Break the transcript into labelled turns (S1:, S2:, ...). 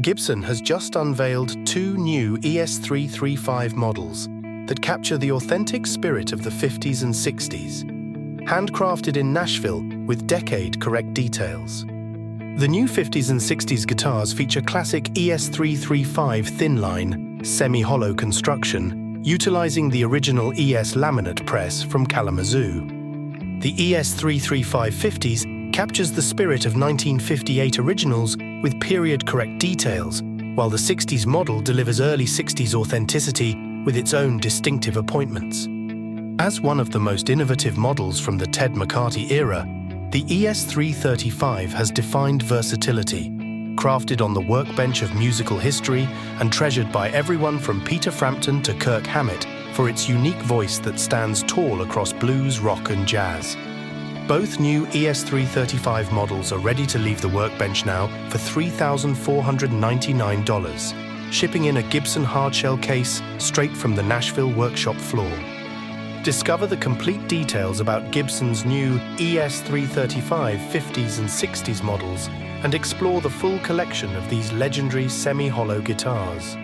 S1: Gibson has just unveiled two new ES-335 models that capture the authentic spirit of the 50s and 60s, handcrafted in Nashville with decade-correct details. The new 50s and 60s guitars feature classic ES-335 thinline, semi-hollow construction, utilizing the original ES laminate press from Kalamazoo. The ES-335 50s captures the spirit of 1958 originals with period-correct details, while the 60s model delivers early 60s authenticity with its own distinctive appointments. As one of the most innovative models from the Ted McCarty era, the ES-335 has defined versatility, crafted on the workbench of musical history and treasured by everyone from Peter Frampton to Kirk Hammett for its unique voice that stands tall across blues, rock and jazz. Both new ES-335 models are ready to leave the workbench now for $3,499, shipping in a Gibson hardshell case straight from the Nashville workshop floor. Discover the complete details about Gibson's new ES-335 50s and 60s models and explore the full collection of these legendary semi-hollow guitars.